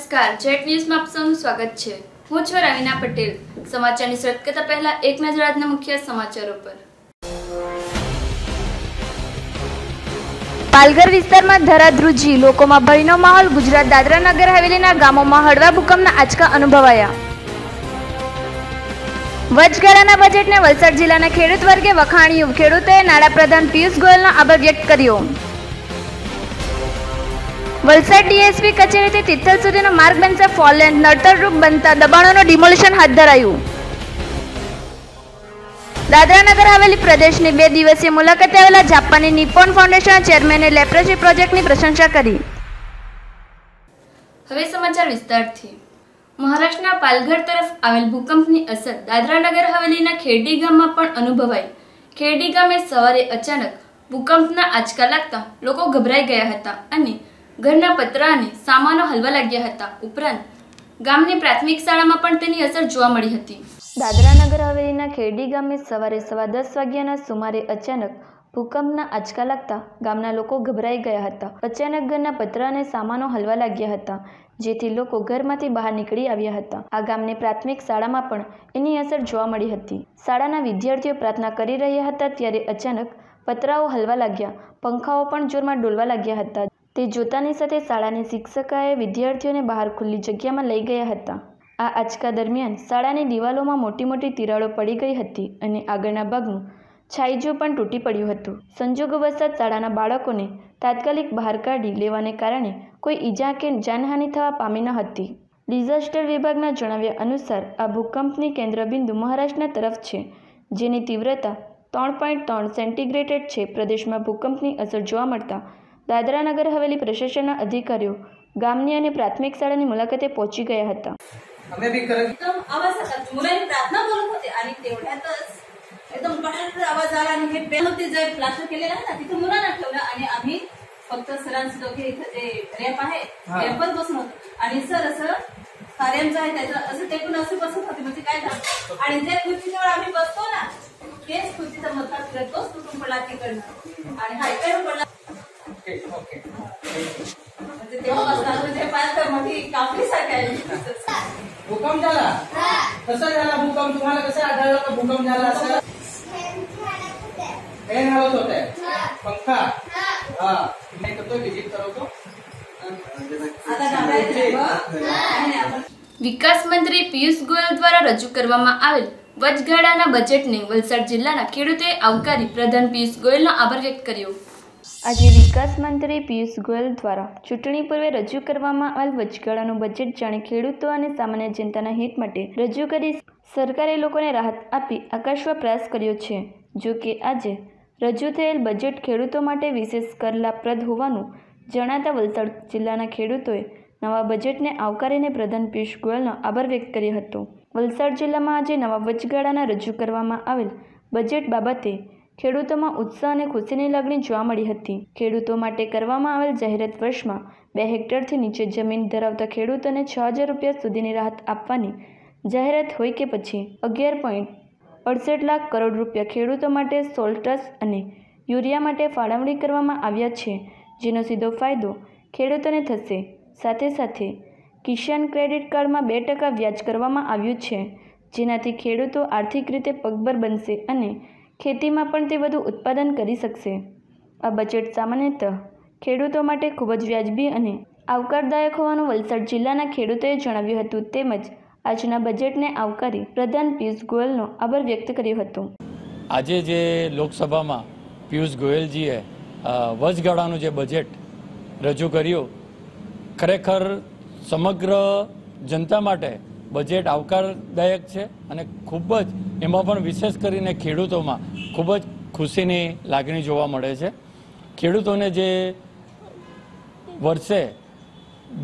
નમસ્કાર, જેટ ન્યૂઝમાં આપ સૌનું સ્વાગત છે। હું છું રવીના પટેલ। સમાચારની શરૂઆત કરતા પહેલા એક નજર આજના મુખ્ય સમાચારો પર। પાલઘર વિસ્તારમાં ધરાધ્રુજી, લોકોમાં ભયનો માહોલ। ગુજરાત દાદરા નગર હવેલીના ગામોમાં હળવા ભૂકંપના આંચકા અનુભવાયા। વચગાળાના બજેટને વલસાડ જિલ્લાના ખેડૂત વર્ગે વખાણ્યું। ખેડૂતોએ નાણાપ્રધાન પિયુષ ગોયલનો આભાર વ્યક્ત કર્યો। વલસાડ ડીએસપી કચેરીથી તિથલ સુધીનો માર્ગ બનશે ફોરલેન, નડતરરૂપ બનતા દબાણોનું ડિમોલિશન હાથ ધરાયું। દાદરા નગર હવેલી પ્રદેશની 2 દિવસીય મુલાકાતે આવેલા જાપાની નિપ્પોન ફાઉન્ડેશનના ચેરમેને લેપ્રોસી પ્રોજેક્ટની પ્રશંસા કરી। હવે સમાચાર વિસ્તારથી। મહારાષ્ટ્રના પાલઘર તરફ આવેલ ભૂકંપની અસર દાદરા નગર હવેલીના ખેરડી ગામમાં પણ અનુભવાઈ। ખેરડી ગામે સવારે અચાનક ભૂકંપના આંચકા લાગતા લોકો ગભરાઈ ગયા હતા અને ઘરના પતરા અને સામાનો હલવા લાગ્યા હતા। ઉપરાંત ગામની પ્રાથમિક શાળામાં પણ તેની અસર જોવા મળી હતી। દાદરા નગર હવેલીના ખેરડી ગામે સવારે 10:15 વાગ્યાના સુમારે અચાનક ભૂકંપના આંચકા લાગતા ગામના લોકો ગભરાઈ ગયા હતા। અચાનક ઘરના પતરા અને સામાનો હલવા લાગ્યા હતા, જેથી લોકો ઘરમાંથી બહાર નીકળી આવ્યા હતા। આ ગામની પ્રાથમિક શાળામાં પણ એની અસર જોવા મળી હતી। શાળાના વિદ્યાર્થીઓ પ્રાર્થના કરી રહ્યા હતા ત્યારે અચાનક પતરાઓ હલવા લાગ્યા, પંખાઓ પણ જોરમાં ડોલવા લાગ્યા હતા। તે જોતાની સાથે શાળાની શિક્ષિકાએ વિદ્યાર્થીઓને બહાર ખુલ્લી જગ્યામાં લઈ ગયા હતા। આ આંચકા દરમિયાન શાળાની દિવાલોમાં મોટી મોટી તિરાડો પડી ગઈ હતી અને આગળના ભાગનું છાઈજું પણ તૂટી પડ્યું હતું। સંજોગવશાત શાળાના બાળકોને તાત્કાલિક બહાર કાઢી લેવાને કારણે કોઈ ઈજા કે જાનહાનિ થવા પામી ન હતી। ડિઝાસ્ટર વિભાગના જણાવ્યા અનુસાર આ ભૂકંપની કેન્દ્રબિંદુ મહારાષ્ટ્રના તરફ છે, જેની તીવ્રતા 3.3 સેન્ટીગ્રેડ છે। પ્રદેશમાં ભૂકંપની અસર જોવા મળતા દાદરા નગર હવેલી પ્રશાસનના અધિકારીઓ ગામની અને પ્રાથમિક शाळाની मुलाकाते पहुंची गया होता। आम्ही भी एकदम आवाज मुलांनी प्रार्थना बोलत होते आणि तेवढ्यातच एकदम कडाड आवाज आला आणि हे पेनवरती जे प्लास्टर केलेलं आहे ना तिथे मुलांना ठेवलं आणि आम्ही फक्त सरांचे दोघे इथे जे रॅप आहे रॅपवर बसून होतो आणि सर असं कार्यांचं आहे त्याचं असं टेकून असं बसत होते। म्हणजे काय झालं आणि जे खुर्चीवर आम्ही बसतो ना तेच खुर्चीचा मधला फिरतोच तुटून पडला तिकडनं आणि हा इकडे पडला। ओके म्हणजे तेव्हापासून म्हणजे पाच मोठी कापडीसारखी आहे। भूकंप झाला कसा झाला भूकंप तुम्हाला कसं आढळलं का भूकंप झाला असं? फॅन हलत होते, पंखा हा मी करतो विजिट करतो। વિકાસ મંત્રી પિયુષ ગોયલ દ્વારા રજૂ કરવામાં આવેલ વચગાળાના બજેટને વલસાડ જિલ્લાના ખેડૂતોએ આવકારી પ્રધાન પિયુષ ગોયલનો આભાર વ્યક્ત કર્યો। આજે વિકાસ મંત્રી પિયુષ ગોયલ દ્વારા ચૂંટણી પૂર્વે રજૂ કરવામાં આવેલ વચગાળાનું બજેટ જાણે ખેડૂતો અને સામાન્ય જનતાના હિત માટે રજૂ કરી સરકારે લોકોને રાહત આપી આકર્ષવા પ્રયાસ કર્યો છે। જો કે આજે રજૂ થયેલ બજેટ ખેડૂતો માટે વિશેષ કર લાભપ્રદ હોવાનું જણાતા વલસાડ જિલ્લાના ખેડૂતોએ નવા બજેટને આવકારીને પ્રધાન પિયુષ ગોયલનો આભાર વ્યક્ત કર્યો હતો। વલસાડ જિલ્લામાં આજે નવા વચગાળાના રજૂ કરવામાં આવેલ બજેટ બાબતે ખેડૂતોમાં ઉત્સાહ અને ખુશીની લાગણી જોવા મળી હતી। ખેડૂતો માટે કરવામાં આવેલ જાહેરાત વર્ષમાં 2 હેક્ટરથી નીચે જમીન ધરાવતા ખેડૂતોને 6,000 રૂપિયા સુધીની રાહત આપવાની જાહેરાત હોય કે પછી 11.68 લાખ કરોડ રૂપિયા ખેડૂતો માટે સોલ્ટસ અને યુરિયા માટે ફાળવણી કરવામાં આવ્યા છે, જેનો સીધો ફાયદો ખેડૂતોને થશે। સાથે સાથે કિસાન ક્રેડિટ કાર્ડમાં 2% વ્યાજ કરવામાં આવ્યું છે, જેનાથી ખેડૂતો આર્થિક રીતે પગભર બનશે અને ખેતીમાં પણ તે વધુ ઉત્પાદન કરી શકશે। આ બજેટ સામાન્યતઃ ખેડૂતો માટે ખૂબ જ વ્યાજબી અને આવકારદાયક હોવાનું વલસાડ જિલ્લાના ખેડૂતોએ જણાવ્યું હતું। તેમજ આજના બજેટને આવકારી પ્રધાન પિયુષ ગોયલનો આભાર વ્યક્ત કર્યો હતો। આજે જે લોકસભામાં પિયુષ ગોયલજીએ વચગાળાનું જે બજેટ રજૂ કર્યું, ખરેખર સમગ્ર જનતા માટે બજેટ આવકારદાયક છે અને ખૂબ જ એમાં પણ વિશેષ કરીને ખેડૂતોમાં ખૂબ જ ખુશીની લાગણી જોવા મળે છે। ખેડૂતોને જે વર્ષે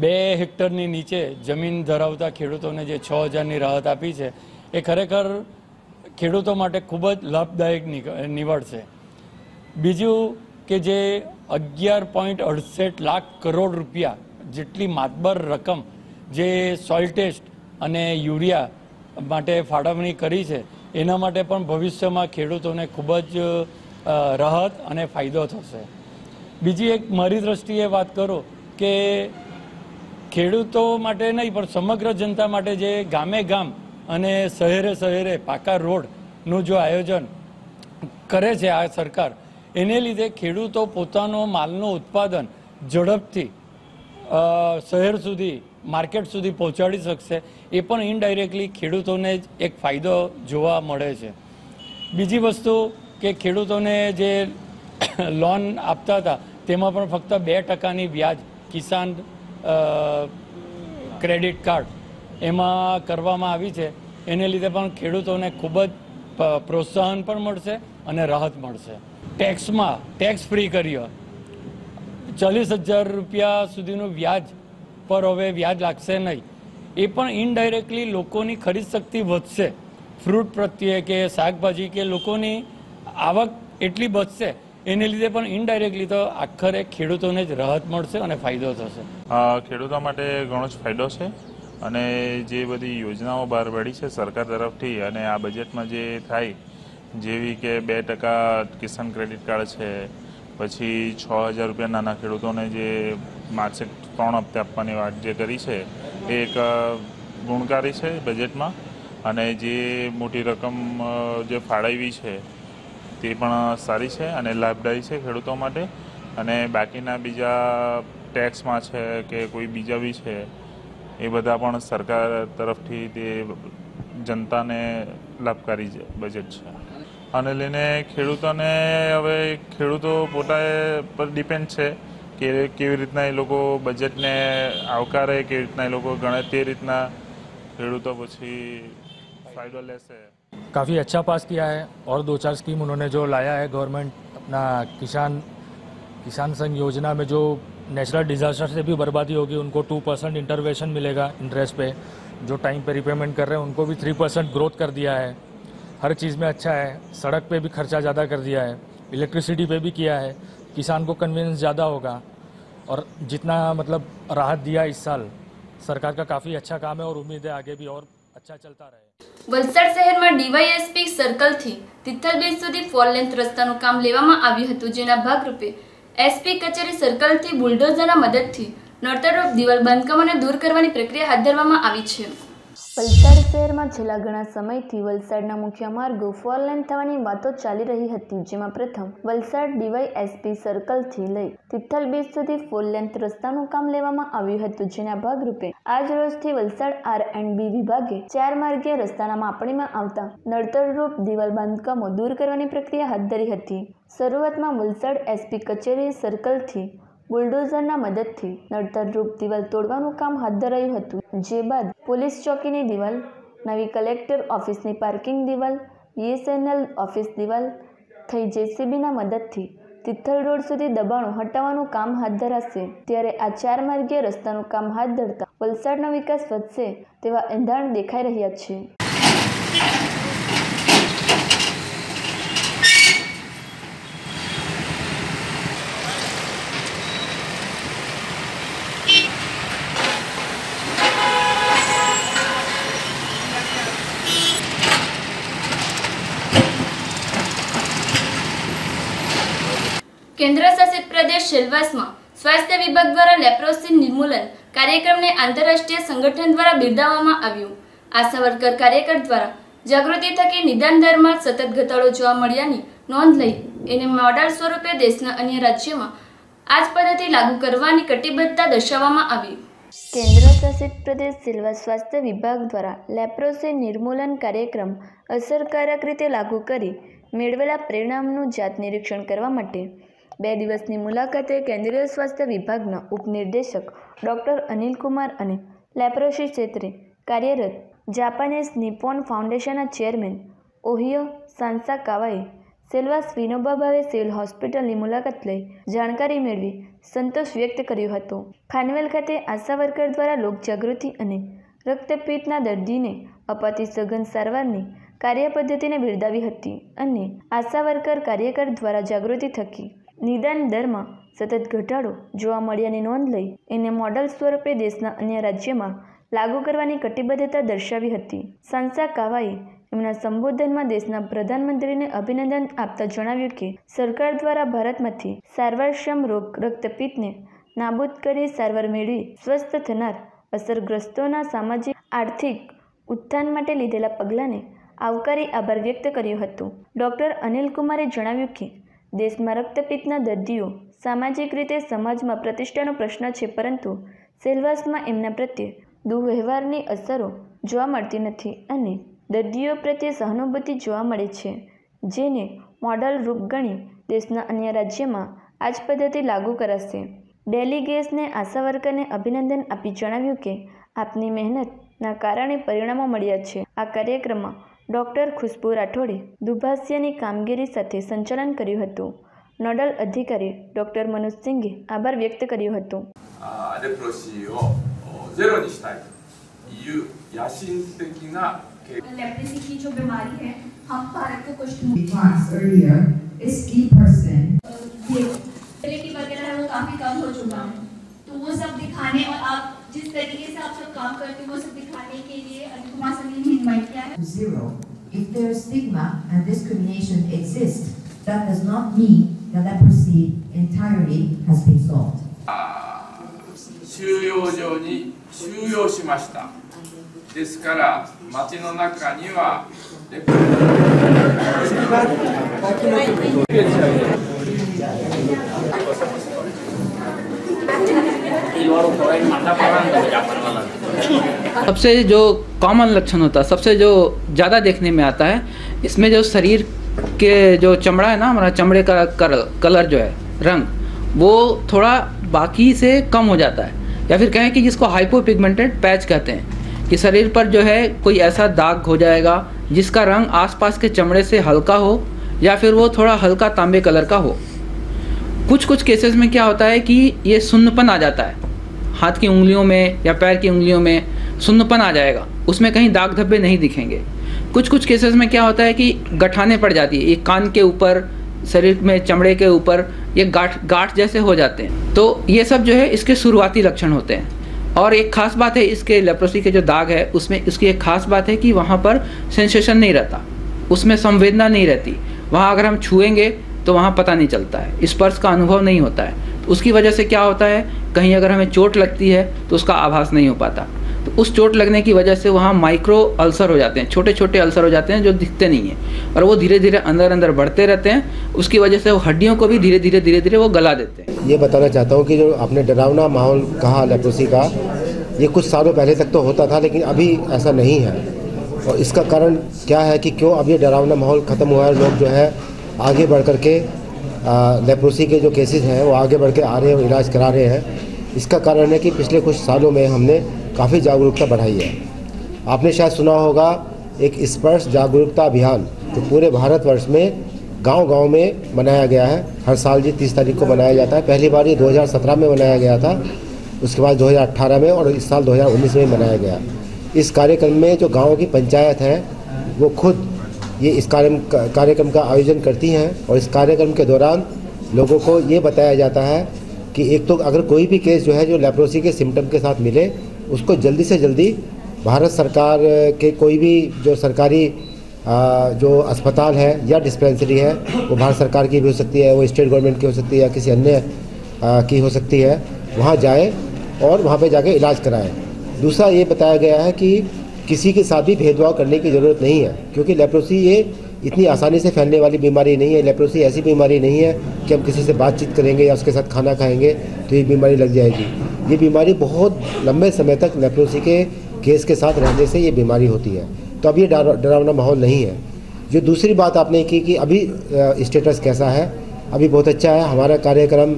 2 હેક્ટરની નીચે જમીન ધરાવતા ખેડૂતોને જે 6,000ની રાહત આપી છે એ ખરેખર ખેડૂતો માટે ખૂબ જ લાભદાયક નીવડશે। બીજું કે જે 11.68 લાખ કરોડ રૂપિયા જેટલી માતબર રકમ જે સોઇલ ટેસ્ટ અને યુરિયા માટે ફાળવણી કરી છે એના માટે પણ ભવિષ્યમાં ખેડૂતોને ખૂબ જ રાહત અને ફાયદો થશે। બીજી એક મારી દ્રષ્ટિએ વાત કરું કે ખેડૂતો માટે નહીં પણ સમગ્ર જનતા માટે જે ગામે ગામ અને શહેરે શહેરે પાકા રોડનું જો આયોજન કરે છે આ સરકાર, એને લીધે ખેડૂતો પોતાનો માલનું ઉત્પાદન ઝડપથી શહેર સુધી માર્કેટ સુધી પહોંચાડી શકશે. એ પણ ઇનડાયરેક્ટલી ખેડૂતોને જ એક ફાયદો જોવા મળે છે. બીજી વસ્તુ કે ખેડૂતોને જે લોન આપતા હતા તેમાં પણ ફક્ત 2%ની વ્યાજ કિસાન ક્રેડિટ કાર્ડ એમાં કરવામાં આવી છે. એને લીધે પણ ખેડૂતોને ખૂબ જ પ્રોત્સાહન પણ મળશે અને રાહત મળશે. ટેક્સમાં ટેક્સ ફ્રી કર્યો, 40,000 રૂપિયા સુધીનું વ્યાજ પર હવે વ્યાજ લાગશે નહીં. એ પણ ઇનડાયરેક્ટલી લોકોની ખરીદ શક્તિ વધશે ફ્રૂટ પ્રત્યે કે શાકભાજી, કે લોકોની આવક એટલી વધશે. એને લીધે પણ ઇનડાયરેક્ટલી તો આખરે ખેડૂતોને જ રાહત મળશે અને ફાયદો થશે. ખેડૂતો માટે ઘણો જ ફાયદો છે અને જે બધી યોજનાઓ બહાર પાડી છે સરકાર તરફથી અને આ બજેટમાં જે થાય, જેવી કે 2% કિસાન ક્રેડિટ કાર્ડ છે, પછી 6,000 રૂપિયા નાના ખેડૂતોને જે માસિક 3 હપ્તે આપવાની વાત જે કરી છે એ એક ગુણકારી છે બજેટમાં. અને જે મોટી રકમ જે ફાળવવી છે તે પણ સારી છે અને લાભદાયી છે ખેડૂતો માટે. અને બાકીના બીજા ટેક્સમાં છે કે કોઈ બીજા બી છે એ બધા પણ સરકાર તરફથી તે જનતાને લાભકારી બજેટ છે. આને લઈને ખેડૂતોને હવે ખેડૂતો પોતા પર ડિપેન્ડ છે કે કેવી રીતના એ લોકો બજેટને આવકારે, કેવી રીતના એ લોકો ગણે, તે રીતના ખેડૂતો પછી फायदा लेसे. काफ़ी अच्छा पास किया है और 2-4 स्कीम उन्होंने जो लाया है गवर्नमेंट अपना किसान संघ योजना में, जो नेचुरल डिजास्टर से भी बर्बादी होगी उनको 2% इंटरवेंशन मिलेगा इंटरेस्ट पे. जो टाइम पे रिपेमेंट कर रहे हैं उनको भी 3% ग्रोथ कर दिया है. हर चीज़ में अच्छा है. सड़क पे भी खर्चा ज़्यादा कर दिया है, इलेक्ट्रिसिटी पे भी किया है. किसान को कन्वीनियंस ज़्यादा होगा और जितना मतलब राहत दिया इस साल सरकार का काफ़ी अच्छा काम है और उम्मीद है आगे भी और अच्छा चलता रहे. વલસાડ શહેરમાં ડીવાયએસપી સર્કલથી તિથલ બીચ સુધી 4 લેન્થ રસ્તાનું કામ લેવામાં આવ્યું હતું, જેના ભાગરૂપે એસપી કચેરી સર્કલથી બુલડોઝરના મદદથી નડતરરૂપ દિવાલ બાંધકામોને દૂર કરવાની પ્રક્રિયા હાથ ધરવામાં આવી છે. વલસાડ શહેરમાં છેલ્લા ઘણા સમયથી વલસાડના મુખ્ય માર્ગો 4 લેન થવાની વાતો ચાલી રહી હતી, જેમાં પ્રથમ વલસાડ ડીવાયએસપી સર્કલથી લઈ તિથલ બીચ સુધી 4 લેન્થ રસ્તાનું કામ લેવામાં આવ્યું હતું, જેના ભાગરૂપે આજ રોજથી વલસાડ R&B વિભાગે 4 માર્ગીય રસ્તાના માપણીમાં આવતા નડતરરૂપ દિવાલ બાંધકામો દૂર કરવાની પ્રક્રિયા હાથ ધરી હતી. શરૂઆતમાં વલસાડ એસપી કચેરી સર્કલથી બુલડોઝરના મદદથી નડતરરૂપ દિવાલ તોડવાનું કામ હાથ ધરાયું હતું, જે બાદ પોલીસ ચોકીની દિવાલ, નવી કલેક્ટર ઓફિસની પાર્કિંગ દિવાલ, BSNL ઓફિસ દિવાલ થઈ જેસીબીના મદદથી તિથલ રોડ સુધી દબાણો હટાવવાનું કામ હાથ ધરાશે. ત્યારે આ 4 માર્ગીય રસ્તાનું કામ હાથ ધરતા વલસાડનો વિકાસ વધશે તેવા એંધાણ દેખાઈ રહ્યા છે. કેન્દ્ર શાસિત પ્રદેશ સેલવાસમાં સ્વાસ્થ્ય વિભાગ દ્વારા લેપ્રોસી નિર્મૂલન કાર્યક્રમને આંતરરાષ્ટ્રીય સંગઠન દ્વારા બિરદાવવામાં આવ્યું. આશા વર્કર કાર્યકર દ્વારા જાગૃતિ થકી નિદાન દરમાં સતત ઘટાડો જોવા મળ્યાની નોંધ લઈ એને મોડલ સ્વરૂપે દેશના અન્ય રાજ્યોમાં આ જ પદ્ધતિ લાગુ કરવાની કટિબદ્ધતા દર્શાવવામાં આવી. કેન્દ્ર શાસિત પ્રદેશ સેલવાસ સ્વાસ્થ્ય વિભાગ દ્વારા લેપ્રોસી નિર્મૂલન કાર્યક્રમ અસરકારક રીતે લાગુ કરી મેળવેલા પરિણામનું જાત નિરીક્ષણ કરવા માટે 2 દિવસની મુલાકાતે કેન્દ્રીય સ્વાસ્થ્ય વિભાગના ઉપનિર્દેશક ડૉક્ટર અનિલ કુમાર અને લેપ્રોસી ક્ષેત્રે કાર્યરત જાપાનીઝ નિપ્પોન ફાઉન્ડેશનના ચેરમેન ઓહિયો સાન્સાકાવાએ સેલવાસ વિનોબા ભાવે સિવિલ હોસ્પિટલની મુલાકાત લઈ જાણકારી મેળવી સંતોષ વ્યક્ત કર્યો હતો. ખાનવેલ ખાતે આશા વર્કર દ્વારા લોકજાગૃતિ અને રક્તપિત્તના દર્દીને અપાતી સઘન સારવારની કાર્યપદ્ધતિને બિરદાવી હતી અને આશા વર્કર કાર્યકર દ્વારા જાગૃતિ થકી નિદાન દરમાં સતત ઘટાડો જોવા મળ્યાની નોંધ લઈ એને મોડલ સ્વરૂપે દેશના અન્ય રાજ્યોમાં લાગુ કરવાની કટિબદ્ધતા દર્શાવી હતી. સાન્સાકાવાએ એમના સંબોધનમાં દેશના પ્રધાનમંત્રીને અભિનંદન આપતા જણાવ્યું કે સરકાર દ્વારા ભારતમાંથી સારવારક્ષમ રોગ રક્તપિત્તને નાબૂદ કરી સારવાર મેળવી સ્વસ્થ થનાર અસરગ્રસ્તોના સામાજિક આર્થિક ઉત્થાન માટે લીધેલા પગલાંને આવકારી આભાર વ્યક્ત કર્યો હતો. ડૉક્ટર અનિલકુમારે જણાવ્યું કે દેશમાં રક્તપિત્તના દર્દીઓ સામાજિક રીતે સમાજમાં પ્રતિષ્ઠાનો પ્રશ્ન છે, પરંતુ સેલવાસમાં એમના પ્રત્યે દુર્વ્યવહારની અસરો જોવા મળતી નથી અને દર્દીઓ પ્રત્યે સહાનુભૂતિ જોવા મળે છે, જેને મોડલ રૂપ ગણી દેશના અન્ય રાજ્યમાં આ જ પદ્ધતિ લાગુ કરાશે. ડેલિગેટ્સને આશા વર્કરને અભિનંદન આપી જણાવ્યું કે આપની મહેનતના કારણે પરિણામો મળ્યા છે. આ કાર્યક્રમમાં ડૉક્ટર ખુશ્બુ રાઠોડે દુભાષ્યની કામગીરી સાથે સંચાલન કર્યું હતું. નોડલ અધિકારી ડૉક્ટર મનોજ સિંઘે આભાર વ્યક્ત કર્યો હતો. लेप्रेसी की जो बीमारी है, हम भारत को कुछ earlier is key person ability वगैरह है वो काफी कम हो चुका है, तो वो सब दिखाने और आप जिस तरीके से आप सब काम करते हो वो सब दिखाने के लिए अनिल सर ने इनवाइट किया है. Zero. If there is stigma and discrimination exists, that does not mean that leprosy entirely has been solved. 収容所に収容しました。ですから町の中にはसबसे जो कॉमन लक्षण होता है, सबसे जो ज़्यादा देखने में आता है, इसमें जो शरीर के जो चमड़ा है ना, हमारा चमड़े का कलर जो है, रंग, वो थोड़ा बाकी से कम हो जाता है, या फिर कहें कि जिसको हाइपोपिगमेंटेड पैच कहते हैं, कि शरीर पर जो है कोई ऐसा दाग हो जाएगा जिसका रंग आसपास के चमड़े से हल्का हो या फिर वो थोड़ा हल्का तांबे कलर का हो. कुछ केसेस में क्या होता है कि ये सुन्नपन आ जाता है, हाथ की उंगलियों में या पैर की उंगलियों में सुन्नपन आ जाएगा, उसमें कहीं दाग धब्बे नहीं दिखेंगे. कुछ केसेस में क्या होता है कि गठाने पड़ जाती है, ये कान के ऊपर, शरीर में चमड़े के ऊपर ये गांठ जैसे हो जाते हैं. तो ये सब जो है इसके शुरुआती लक्षण होते हैं. और एक खास बात है इसके लेप्रोसी के जो दाग है उसमें इसकी एक खास बात है कि वहाँ पर सेंसेशन नहीं रहता, उसमें संवेदना नहीं रहती. वहाँ अगर हम छुएंगे तो वहाँ पता नहीं चलता है, स्पर्श का अनुभव नहीं होता है. तो उसकी वजह से क्या होता है, कहीं अगर हमें चोट लगती है तो उसका आभास नहीं हो पाता. तो उस चोट लगने की वजह से वहाँ माइक्रो अल्सर हो जाते हैं, छोटे अल्सर हो जाते हैं जो दिखते नहीं हैं, और वो धीरे धीरे अंदर बढ़ते रहते हैं. उसकी वजह से वो हड्डियों को भी धीरे धीरे वो गला देते हैं. ये बताना चाहता हूँ कि जो आपने डरावना माहौल कहा लेप्रोसी का, ये कुछ सालों पहले तक तो होता था, लेकिन अभी ऐसा नहीं है. और इसका कारण क्या है कि क्यों अब ये डरावना माहौल ख़त्म हुआ है, लोग जो है आगे बढ़ कर के लेप्रोसी के जो केसेस हैं वो आगे बढ़ के आ रहे हैं और इलाज करा रहे हैं. इसका कारण है कि पिछले कुछ सालों में हमने काफ़ी जागरूकता बढ़ाई है. आपने शायद सुना होगा एक स्पर्श जागरूकता अभियान जो पूरे भारतवर्ष में गांव-गांव में मनाया गया है. हर साल जी 30 तारीख को मनाया जाता है. पहली बार ये 2017 में मनाया गया था, उसके बाद 2018 में और इस साल 2019 में मनाया गया. इस कार्यक्रम में जो गाँव की पंचायत है वो खुद ये इस कार्यक्रम का आयोजन करती हैं, और इस कार्यक्रम के दौरान लोगों को ये बताया जाता है कि एक तो अगर कोई भी केस जो है जो लेप्रोसी के सिम्टम के साथ मिले, उसको जल्दी से जल्दी भारत सरकार के कोई भी जो सरकारी जो अस्पताल है या डिस्पेंसरी है, वो भारत सरकार की भी हो सकती है, वो स्टेट गवर्नमेंट की हो सकती है या किसी अन्य की हो सकती है, वहाँ जाए और वहाँ पे जाके इलाज कराएं. दूसरा ये बताया गया है कि किसी के साथ भी भेदभाव करने की ज़रूरत नहीं है, क्योंकि लेप्रोसी ये इतनी आसानी से फैलने वाली बीमारी नहीं है. लेप्रोसी ऐसी बीमारी नहीं है कि हम किसी से बातचीत करेंगे या उसके साथ खाना खाएंगे तो ये बीमारी लग जाएगी. ये बीमारी बहुत लंबे समय तक लेप्रोसी के केस के साथ रहने से ये बीमारी होती है. तो अब ये डरावना माहौल नहीं है. जो दूसरी बात आपने की कि अभी स्टेटस कैसा है, अभी बहुत अच्छा है. हमारा कार्यक्रम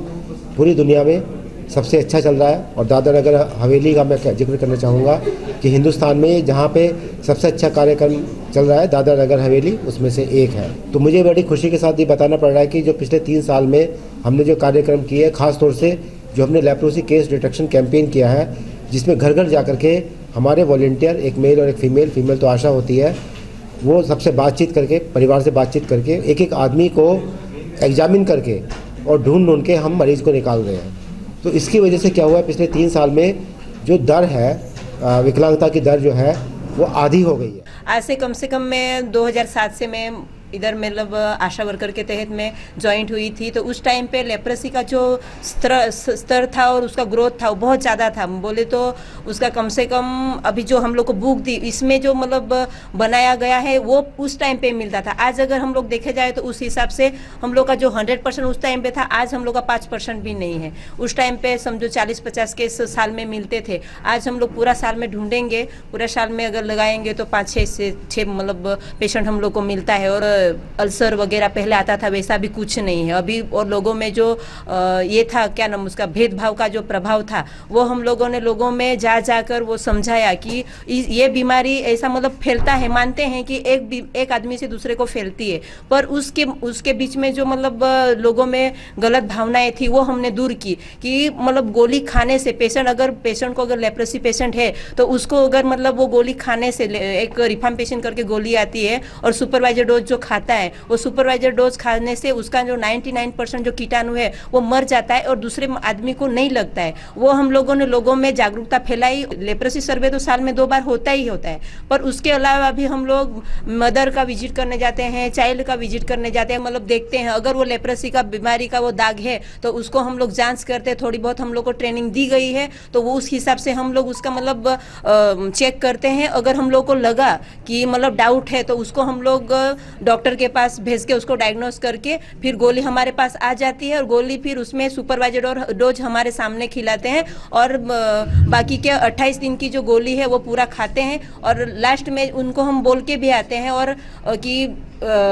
पूरी दुनिया में सबसे अच्छा चल रहा है. और दादर नगर हवेली का मैं जिक्र करना चाहूँगा कि हिंदुस्तान में जहाँ पे सबसे अच्छा कार्यक्रम चल रहा है दादर नगर हवेली उसमें से एक है. तो मुझे बड़ी खुशी के साथ ये बताना पड़ रहा है कि जो पिछले 3 साल में हमने जो कार्यक्रम किए, ख़ास तौर से जो हमने लेप्रोसी केस डिटेक्शन कैंपेन किया है, जिसमें घर घर जा कर के हमारे वॉलंटियर, एक मेल और एक फीमेल तो आशा होती है, वो सबसे बातचीत करके, परिवार से बातचीत करके, एक आदमी को एग्जामिन करके और ढूंढ के हम मरीज़ को निकाल रहे हैं. तो इसकी वजह से क्या हुआ है, पिछले 3 साल में जो दर है, विकलांगता की दर जो है वो आधी हो गई है. आज से कम मैं 2007 से मैं इधर मतलब आशा वर्कर के तहत मैं ज्वाइंट हुई थी, तो उस टाइम पे लेप्रेसी का जो स्तर था और उसका ग्रोथ था वो बहुत ज़्यादा था। बोले तो उसका कम से कम अभी जो हम लोग को बुक दी इसमें जो मतलब बनाया गया है वो उस टाइम पे मिलता था। आज अगर हम लोग देखे जाए तो उस हिसाब से हम लोग का जो 100% उस टाइम पे था, आज हम लोग का 5% भी नहीं है। उस टाइम पे समझो 40-50 केस साल में मिलते थे, आज हम लोग पूरा साल में ढूंढेंगे, पूरा साल में अगर लगाएंगे तो 5-6 से 6 मतलब पेशेंट हम लोग को मिलता है। और अल्सर वगैरह पहले आता था वैसा भी कुछ नहीं है अभी। और लोगों में जो ये था क्या नाम उसका भेदभाव का जो प्रभाव था वो हम लोगों ने लोगों में जा जाकर वो समझाया कि ये बीमारी ऐसा मतलब फैलता है। मानते हैं कि एक आदमी से दूसरे को फैलती है, पर उसके बीच में जो मतलब लोगों में गलत भावनाएं थी वो हमने दूर की कि मतलब गोली खाने से पेशेंट को अगर लेप्रेसी पेशेंट है तो उसको अगर मतलब वो गोली खाने से एक रिफार्मेशन करके गोली आती है और सुपरवाइजर डोज जो खाता है वो सुपरवाइजर डोज खाने से उसका जो 99% जो कीटाणु है वो मर जाता है और दूसरे आदमी को नहीं लगता है। वो हम लोगों ने लोगों में जागरूकता फैलाई। लेप्रेसी सर्वे तो साल में 2 बार होता ही होता है, पर उसके अलावा भी हम लोग मदर का विजिट करने जाते हैं, चाइल्ड का विजिट करने जाते हैं, मतलब देखते हैं अगर वो लेप्रेसी का बीमारी का वो दाग है तो उसको हम लोग जांच करते हैं। थोड़ी बहुत हम लोग को ट्रेनिंग दी गई है तो वो उस हिसाब से हम लोग उसका मतलब चेक करते हैं। अगर हम लोग को लगा कि मतलब डाउट है तो उसको हम लोग डॉक्टर के पास भेज के उसको डायग्नोस करके फिर गोली हमारे पास आ जाती है और गोली फिर उसमें सुपरवाइजर और डोज हमारे सामने खिलाते हैं और बाकी के 28 दिन की जो गोली है वो पूरा खाते हैं। और लास्ट में उनको हम बोल के भी आते हैं और कि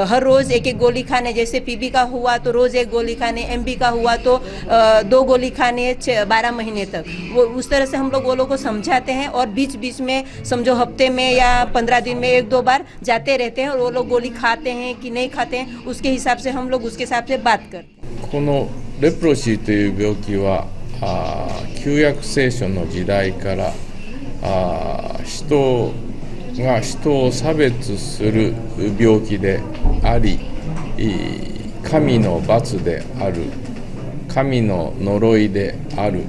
हर रोज एक एक गोली खाने, जैसे पीबी का हुआ तो रोज एक गोली खाने, एमबी का हुआ तो 2 गोली खाने 12 महीने तक। वो उस तरह से हम लोग वो लोग को समझाते हैं और बीच बीच में समझो हफ्ते में या 15 दिन में 1-2 बार जाते रहते हैं और वो लोग गोली खाते हैं कि नहीं खाते हैं उसके हिसाब से हम लोग उसके हिसाब से बात करते हैं। このレプロシーという病気は旧約聖書の時代から人が人を差別する病気であり、神の罰である、神の呪いである、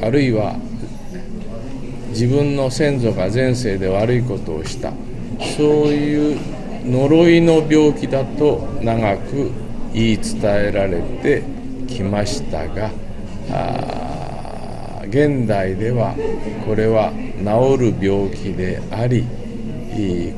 あるいは自分の先祖が前世で悪いことをした、そういう呪いの病気だと長く言い伝えられてきましたが、現代ではこれは治る病気であり、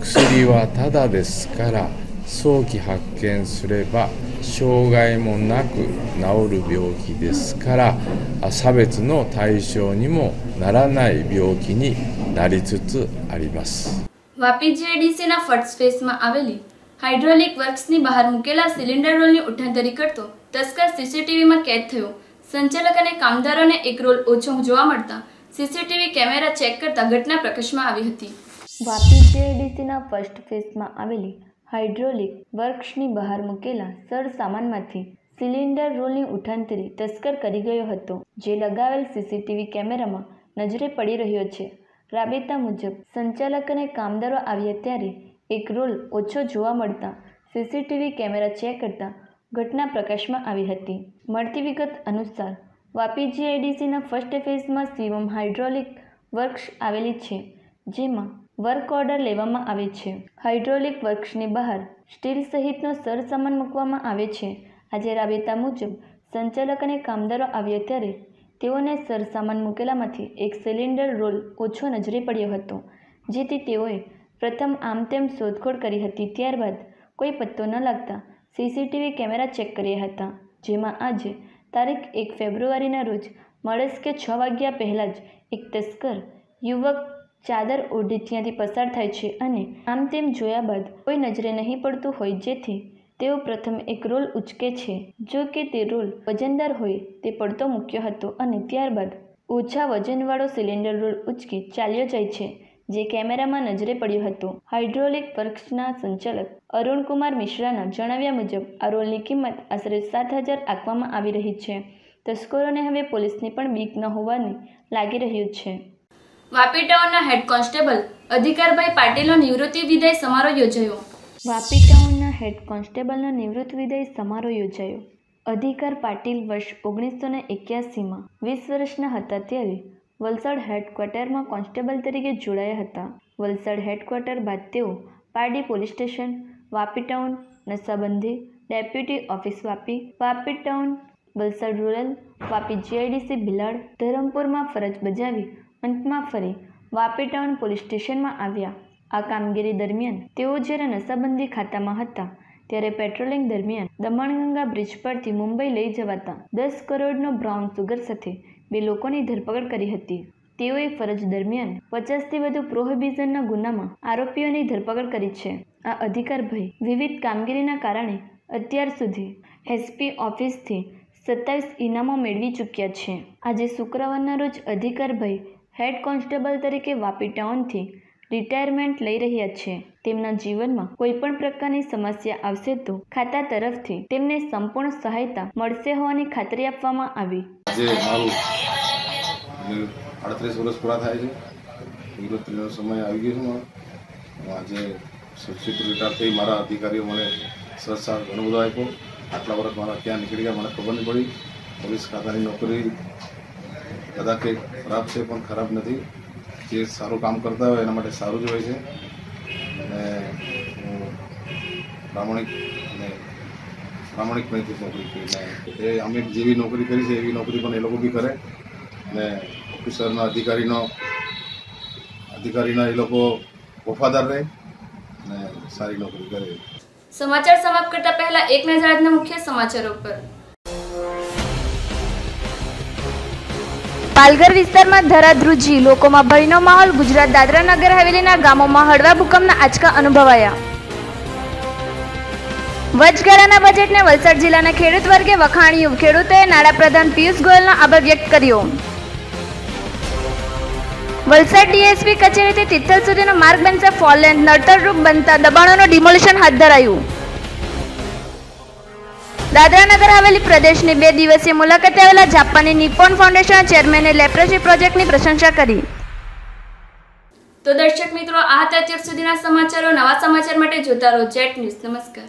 薬はただですから早期発見すれば障害もなく治る病気ですから差別の対象にもならない病気になりつつあります。વાપી જીઆઈડીસીના ફર્સ્ટ ફેઝમાં આવેલી હાઇડ્રોલિક વર્ક્સની બહાર મૂકેલા સિલિન્ડર રોલની ઉઠાંતરી કરતો તસ્કર સીસીટીવીમાં કેદ થયો। સંચાલક અને કામદારોને એક રોલ ઓછો જોવા મળતા સીસીટીવી કેમેરા ચેક કરતા ઘટના પ્રકાશમાં આવી હતી। વાપી જીઆઈડીસીના ફર્સ્ટ ફેઝમાં આવેલી હાઇડ્રોલિક વર્ક્સની બહાર મૂકેલા સર સામાનમાંથી સિલિન્ડર રોલની ઉઠાંતરી તસ્કર કરી ગયો હતો, જે લગાવેલ સીસીટીવી કેમેરામાં નજરે પડી રહ્યો છે। રાબેતા મુજબ સંચાલક અને કામદારો આવ્યા ત્યારે એક રોલ ઓછો જોવા મળતા સીસીટીવી કેમેરા ચેક કરતા ઘટના પ્રકાશમાં આવી હતી। મળતી વિગત અનુસાર વાપી જીઆઈડીસીના ફર્સ્ટ ફેઝમાં શિવમ હાઇડ્રોલિક વર્ક્સ આવેલી છે, જેમાં વર્ક ઓર્ડર લેવામાં આવે છે। હાઇડ્રોલિક વર્ક્સની બહાર સ્ટીલ સહિતનો સરસામાન મૂકવામાં આવે છે। આજે રાબેતા મુજબ સંચાલક અને કામદારો આવ્યા ત્યારે તેઓને સરસામાન મૂકેલામાંથી એક સિલિન્ડર રોલ ઓછો નજરે પડ્યો હતો, જેથી તેઓએ પ્રથમ આમતેમ શોધખોળ કરી હતી। ત્યારબાદ કોઈ પત્તો ન લાગતા સીસીટીવી કેમેરા ચેક કર્યા હતા, જેમાં આજે તારીખ 1 ફેબ્રુઆરીના રોજ મળસ્કે 6 વાગ્યા પહેલાં જ એક તસ્કર યુવક ચાદર ઓઢી ત્યાંથી પસાર થાય છે અને આમ તેમ જોયા બાદ કોઈ નજરે નહીં પડતું હોય, જેથી તેઓ પ્રથમ એક રોલ ઉચકે છે। જો કે તે રોલ વજનદાર હોય તે પડતો મૂક્યો હતો અને ત્યારબાદ ઓછા વજનવાળો સિલિન્ડર રોલ ઉચકી ચાલ્યો જાય છે, જે કેમેરામાં નજરે પડ્યો હતો। હાઇડ્રોલિક વર્ક્સના સંચાલક અરુણકુમાર મિશ્રાના જણાવ્યા મુજબ આ રોલની કિંમત આશરે 7,000 આંકવામાં આવી રહી છે। તસ્કરોને હવે પોલીસની પણ બીક ન હોવાની લાગી રહ્યું છે। વાપી ટાઉનના હેડ કોન્સ્ટેબલ અધિકારભાઈ પાટીલનો નિવૃત્તિ વિદાય સમારોહ યોજાયો। વાપી ટાઉનના હેડ કોન્સ્ટેબલનો નિવૃત્તિ વિદાય સમારોહ યોજાયો। અધિકાર પાટીલ વર્ષ 1981માં 20 વર્ષના હતા ત્યારે વલસાડ હેડક્વાર્ટરમાં કોન્સ્ટેબલ તરીકે જોડાયા હતા। વલસાડ હેડક્વાર્ટર બાદ તેઓ Pardi police station, Vapi town નશાબંધી deputy office Vapi, Vapi town Valsad rural, Vapi GIDC Bhilad, ધરમપુરમાં ફરજ બજાવી અંતમાં ફરી વાપી ટાઉન પોલીસ સ્ટેશનમાં આવ્યા. આ કામગીરી દરમિયાન તેઓ જ્યારે નશાબંધી ખાતામાં હતા ત્યારે પેટ્રોલિંગ દરમિયાન દમણગંગા બ્રિજ પરથી મુંબઈ લઈ જવાતા 10 કરોડનો બ્રાઉન સુગર સાથે 2 લોકોની ધરપકડ કરી હતી. તેઓએ ફરજ દરમિયાન 50થી વધુ પ્રોહિબિશનના ગુનામાં આરોપીઓની ધરપકડ કરી છે. આ અધિકારભાઈ વિવિધ કામગીરીના કારણે અત્યાર સુધી એસપી ઓફિસથી 27 ઇનામો મેળવી ચૂક્યા છે. આજે શુક્રવારના રોજ અધિકારભાઈ હેડ કોન્સ્ટેબલ તરીકે વાપી ટાઉનથી રિટાયરમેન્ટ લઈ રહ્યા છે. તેમના જીવનમાં કોઈ પણ પ્રકારની સમસ્યા આવશે તો ખાતા તરફથી તેમને સંપૂર્ણ સહાયતા મળશે હોવાની ખાતરી આપવામાં આવી. આજે મારું 38 વર્ષ પૂરા થાય છે. નિવૃત્તિનો સમય આવી ગયો છે મારો. આજે સબસિડી રિટાયર થઈ મારા અધિકારીઓ મને સહસાર ઘણો બધો આપ્યો. આટલા વર્ષ મારા ક્યાં નીકળી ગયા મને ખબર નહીં પડી. પોલીસ ખાતાની નોકરી કદાચ કંઈક ખરાબ છે પણ ખરાબ નથી. જે સારું કામ કરતા હોય એના માટે સારું જ હોય છે. અને પ્રામાણિકપણેથી નોકરી કરી એ અમે જેવી નોકરી કરી છે એવી નોકરી પણ એ લોકો બી કરે. અને ઓફિસરના અધિકારીના એ લોકો વફાદાર રહે અને સારી નોકરી કરે. સમાચાર સમાપ્ત કરતા પહેલા એક નજર આજના મુખ્ય સમાચારો પર. પાલઘર વિસ્તારમાં ધરાધ્રુજી, લોકોમાં ભયનો માહોલ. ગુજરાત દાદરા નગર હવેલીના ગામોમાં હળવા ભૂકંપના આંચકા અનુભવાયા. વચગાળાના બજેટને વલસાડ જિલ્લાના ખેડૂત વર્ગે વખાણ્યું. ખેડૂતોએ નાણાપ્રધાન પિયુષ ગોયલનો આભાર વ્યક્ત કર્યો. વલસાડ ડીએસપી કચેરીથી તિથલ સુધીનો માર્ગ બનશે 4 લેન. નડતરરૂપ બનતા દબાણોનું ડિમોલિશન હાથ ધરાયું. દાદરા નગર હવેલી પ્રદેશની 2 દિવસીય મુલાકાતે આવેલા જાપાની નિપ્પોન ફાઉન્ડેશનના ચેરમેને લેપ્રોસી પ્રોજેક્ટની પ્રશંસા કરી. તો દર્શક મિત્રો, આ હતા અત્યાર સુધીના સમાચારો. નવા સમાચાર માટે જોતા રહો જેટ ન્યૂઝ. નમસ્કાર.